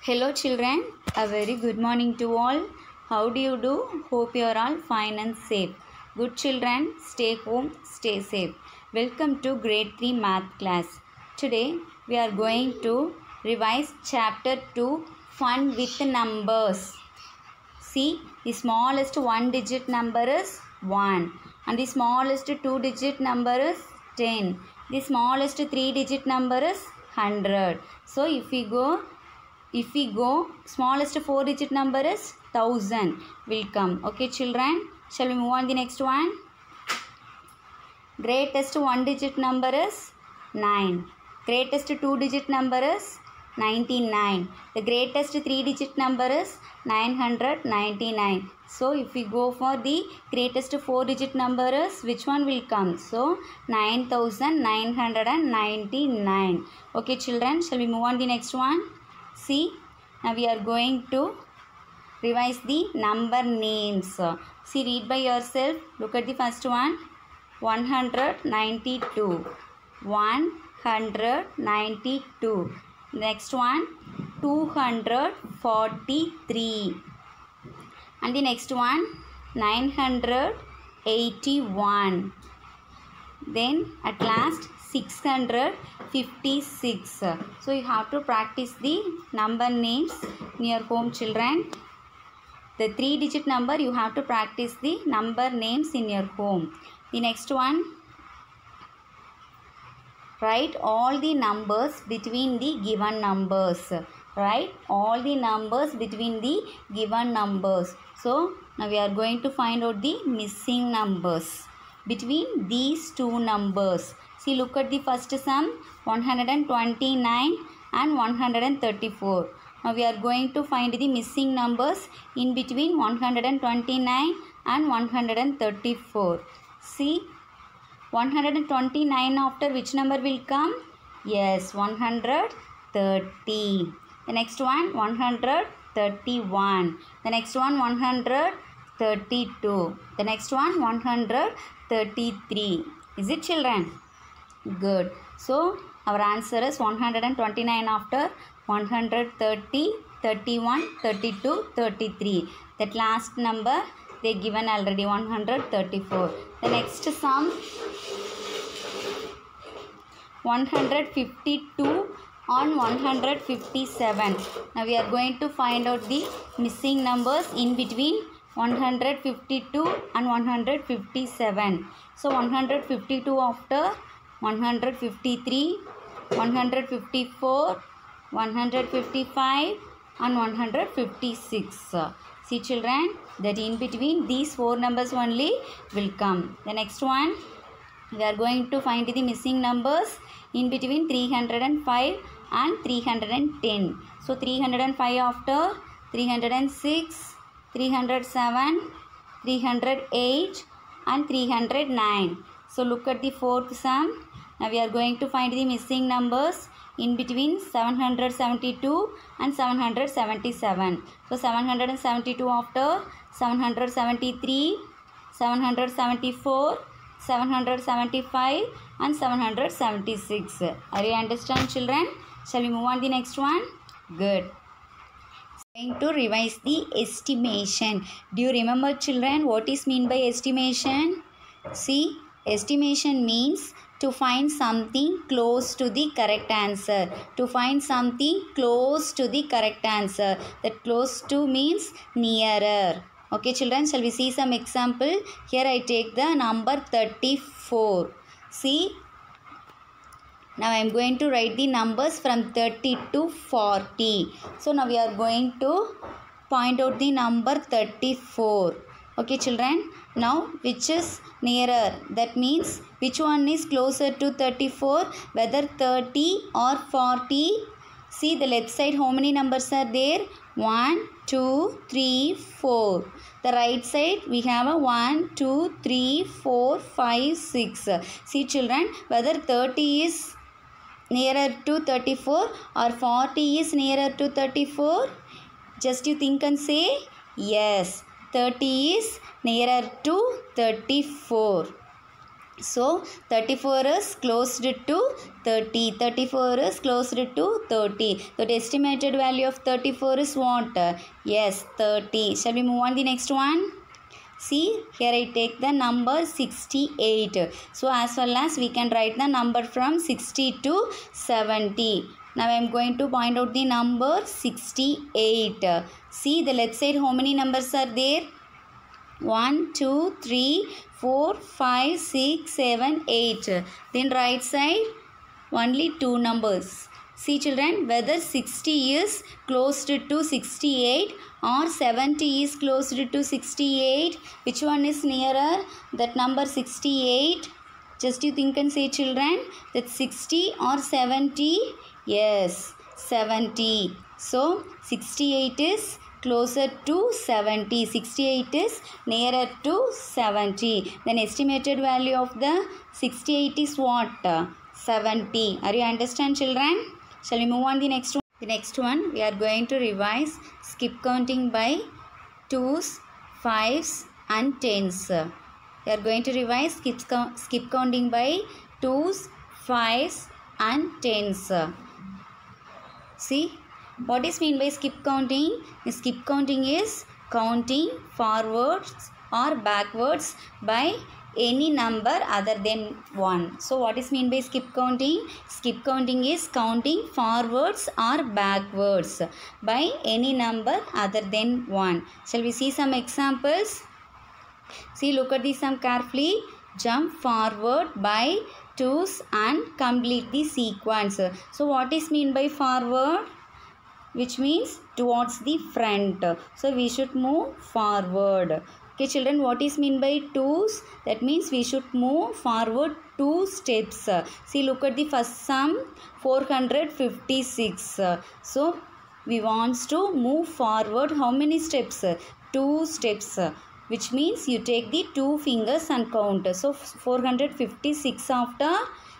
Hello children, a very good morning to all. How do you do? Hope you are all fine and safe. Good children, stay home, stay safe. Welcome to grade 3 math class. Today we are going to revise chapter 2 Fun with Numbers. See, the smallest one digit number is 1 and the smallest two digit number is 10. The smallest three digit number is 100. So if we go smallest four digit number is 1000 will come. Okay children, shall we move on the next one? Greatest one digit number is 9. Greatest two digit number is 99. The greatest three digit number is 999. So if we go for the greatest four digit number is, which one will come? So 9999. Okay children, shall we move on the next one? See, now we are going to revise the number names. See, read by yourself. Look at the first one. 192. 192. Next one. 243. And the next one. 981. Then at last 656. So you have to practice the number names in your home children. The three digit number you have to practice the number names in your home. The next one, write all the numbers between the given numbers. Write all the numbers between the given numbers. So now we are going to find out the missing numbers between these two numbers. See, look at the first sum, 129 and 134. Now we are going to find the missing numbers in between 129 and 134. See, 129 after which number will come? Yes, 130. The next one, 131. The next one, 132. The next one, 133. Is it children? Good. So our answer is 129 after 130, 31, 32, 33. That last number they given already, 134. The next sum, 152 on 157. Now we are going to find out the missing numbers in between 152 and 157. So 152 after 153, 154, 155 and 156. See children, that in between these four numbers only will come. The next one, we are going to find the missing numbers in between 305 and 310. So 305 after 306, 307, 308 and 309. So look at the fourth sum. Now we are going to find the missing numbers in between 772 and 777. So 772 after 773, 774, 775 and 776. Are you understand children? Shall we move on the next one? Good. Going to revise the estimation. Do you remember children what is mean by estimation? See, estimation means to find something close to the correct answer. To find something close to the correct answer. That close to means nearer. Okay children, shall we see some example? Here I take the number 34. See, now I am going to write the numbers from 30 to 40. So now we are going to point out the number 34. Okay children, now which is nearer? That means which one is closer to 34? Whether 30 or 40? See the left side how many numbers are there? 1, 2, 3, 4. The right side we have a 1, 2, 3, 4, 5, 6. See children, whether 30 is nearer to 34 or 40 is nearer to 34? Just you think and say yes. 30 is nearer to 34. So 34 is closed to 30. 34 is closed to 30. So the estimated value of 34 is what? Yes, 30. Shall we move on the next one? See, here I take the number 68. So as well as we can write the number from 60 to 70. Now I am going to point out the number 68. See the left side, how many numbers are there? 1, 2, 3, 4, 5, 6, 7, 8. Then right side, only 2 numbers. See children, whether 60 is close to 68 or 70 is close to 68, which one is nearer? That number 68. Just you think and say children, that 60 or 70? Yes, 70. So 68 is closer to 70. 68 is nearer to 70. Then estimated value of the 68 is what? 70. Are you understand children? Shall we move on the next one? The next one we are going to revise skip counting by 2s, 5s and 10s. We are going to revise skip counting by 2s, 5s and 10s. See, what is mean by skip counting? Skip counting is counting forwards or backwards by any number other than 1. So what is mean by skip counting? Skip counting is counting forwards or backwards by any number other than 1. Shall we see some examples? See, look at this sum carefully. Jump forward by 2s and complete the sequence. So what is mean by forward? Which means towards the front. So we should move forward. Okay children, what is mean by 2s? That means we should move forward 2 steps. See, look at the first sum, 456. So we want to move forward how many steps? 2 steps. Which means you take the 2 fingers and count. So 456 after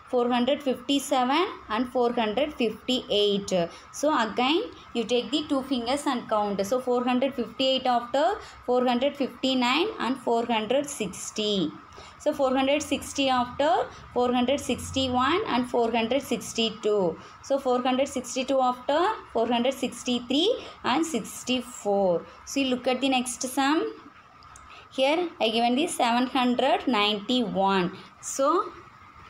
457 and 458. So again you take the 2 fingers and count. So 458 after 459 and 460. So 460 after 461 and 462. So 462 after 463 and 64. See, look at the next sum. Here I given the 791. So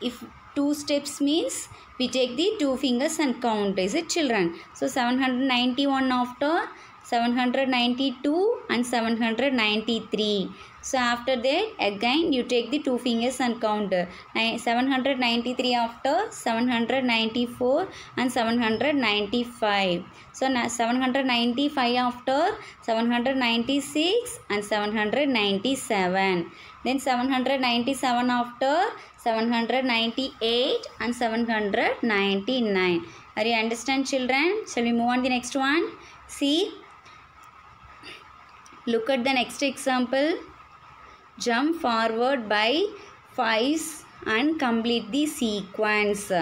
if 2 steps means we take the 2 fingers and count. Is it children? So 791 after 792 and 793. So after that again you take the 2 fingers and count. 793 after 794 and 795. So 795 after 796 and 797. Then 797 after 798 and 799. Are you understand children? Shall we move on the next one? See, look at the next example. Jump forward by 5s and complete the sequence.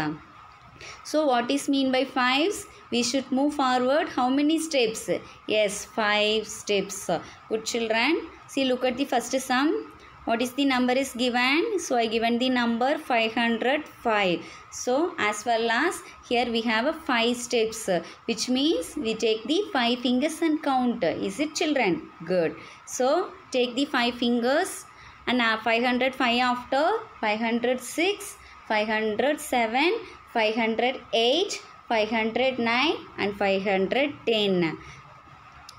So what is mean by 5s? We should move forward how many steps? Yes, 5 steps. Good children. See, look at the first sum. What is the number is given? So I given the number 505. So as well as here we have a 5 steps, which means we take the 5 fingers and count. Is it children? Good. So take the 5 fingers and 505 after 506, 507, 508, 509 and 510.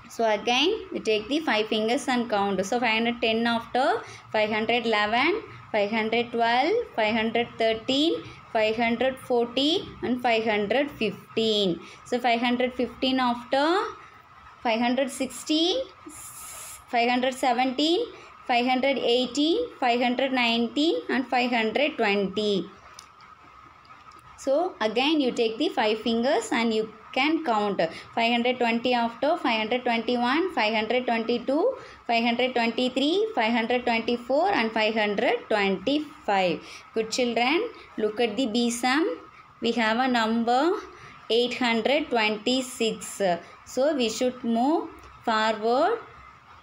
So again we take the 5 fingers and count. So 510 after 511, 512, 513, 540 and 515. So 515 after 516, 517, 518, 519 and 520. So again you take the 5 fingers and you can count. 520 after 521, 522, 523, 524 and 525. Good children, look at the B sum. We have a number 826. So we should move forward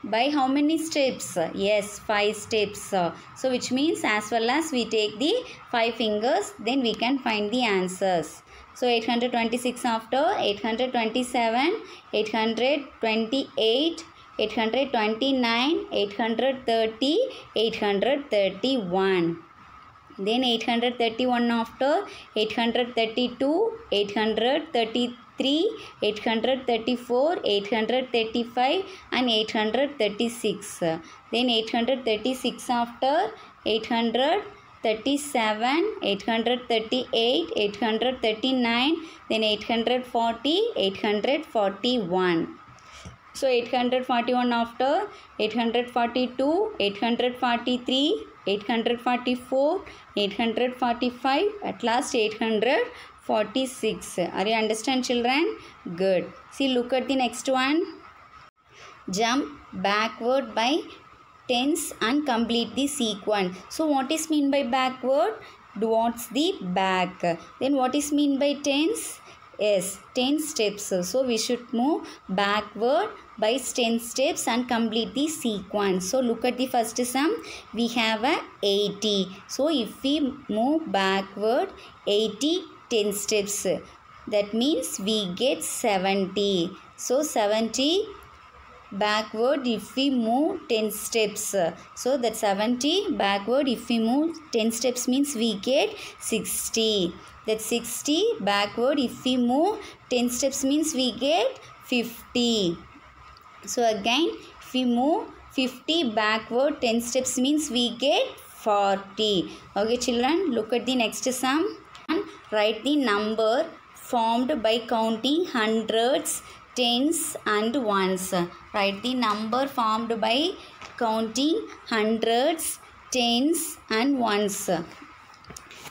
by how many steps? Yes, 5 steps. So which means as well as we take the 5 fingers, then we can find the answers. So 826 after 827, 828, 829, 830, 831. Then 831 after 832, 833, 834, 835 and 836. Then 836 after 837, 838, 839, then 840, 841. So 841 after 842, 843, 844, 845, at last 846. Are you understand, children? Good. See, look at the next one. Jump backward by tens and complete the sequence. So what is mean by backward? Towards the back. Then what is mean by tens? Yes, 10 steps. So we should move backward by 10 steps and complete the sequence. So look at the first sum. We have a 80. So if we move backward 80 10 steps, that means we get 70. So 70 backward if we move 10 steps. So that 70 backward if we move 10 steps means we get 60. That 60 backward if we move 10 steps means we get 50. So again if we move 50 backward 10 steps means we get 40. Okay children, look at the next sum. Write the number formed by counting hundreds, tens and ones. Write the number formed by counting hundreds, tens and ones.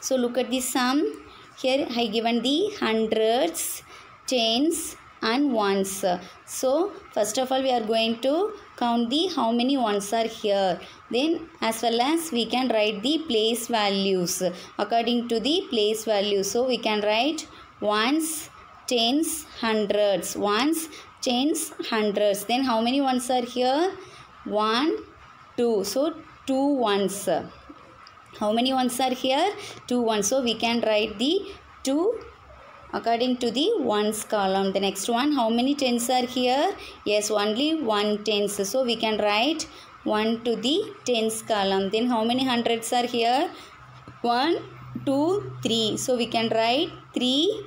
So look at the sum. Here I given the hundreds, tens and ones. So first of all we are going to count the how many ones are here. Then as well as we can write the place values according to the place value. So we can write ones, tens, hundreds. Ones, tens, hundreds. Then how many ones are here? 1, 2. So 2 ones. How many ones are here? 2 ones. So we can write the 2 according to the ones column. The next one, how many tens are here? Yes, only 1 tens. So we can write 1 to the tens column. Then how many hundreds are here? 1, 2, 3. So we can write 3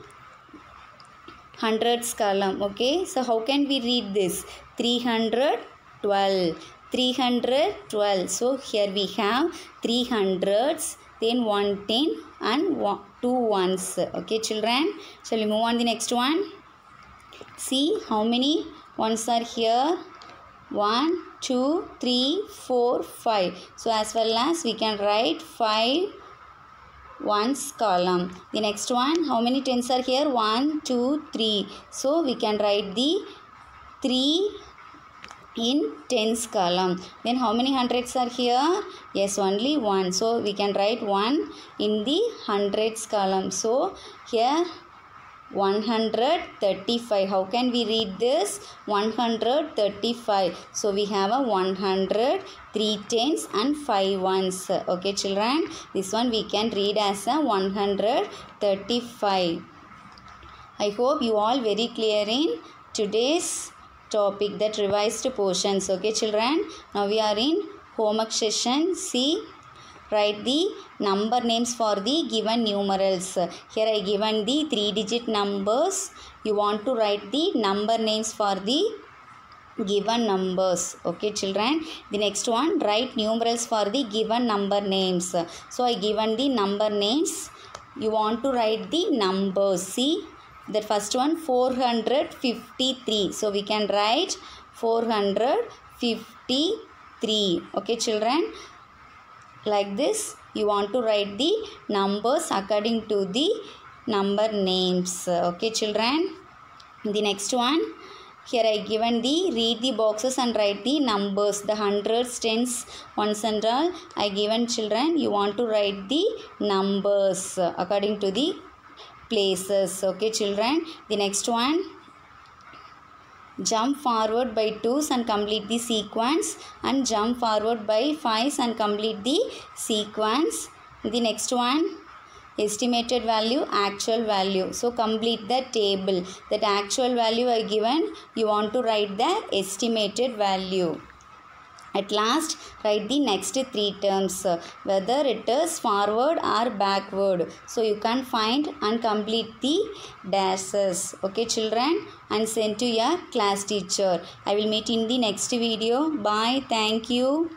hundreds column. Okay, so how can we read this? 312. 312. So here we have 3 hundreds, then 1 10 and 2 ones. Okay children, shall we move on the next one? See how many ones are here? 1, 2, 3, 4, 5. So as well as we can write 5 ones column. The next one, how many tens are here? 1, 2, 3. So we can write the 3 in tens column. Then how many hundreds are here? Yes, only 1. So we can write 1 in the hundreds column. So here 135. How can we read this? 135. So we have a 100, 3 tens and 5 ones. Okay children, this one we can read as a 135. I hope you all very clear in today's topic, that revised portions. Okay children, now we are in homework session. See, write the number names for the given numerals. Here I given the 3-digit numbers. You want to write the number names for the given numbers. Okay children, the next one, write numerals for the given number names. So I given the number names. You want to write the numbers. See, the first one 453. So we can write 453. Okay children, like this you want to write the numbers according to the number names. Okay children, the next one, here I given the read the boxes and write the numbers, the hundreds, tens, ones and all I given children. You want to write the numbers according to the places. Okay children, the next one, jump forward by 2s and complete the sequence, and jump forward by 5s and complete the sequence. The next one, estimated value, actual value. So complete the table. That actual value I given, you want to write the estimated value. At last, write the next 3 terms, whether it is forward or backward. So you can find and complete the dashes. Okay children, and send to your class teacher. I will meet in the next video. Bye. Thank you.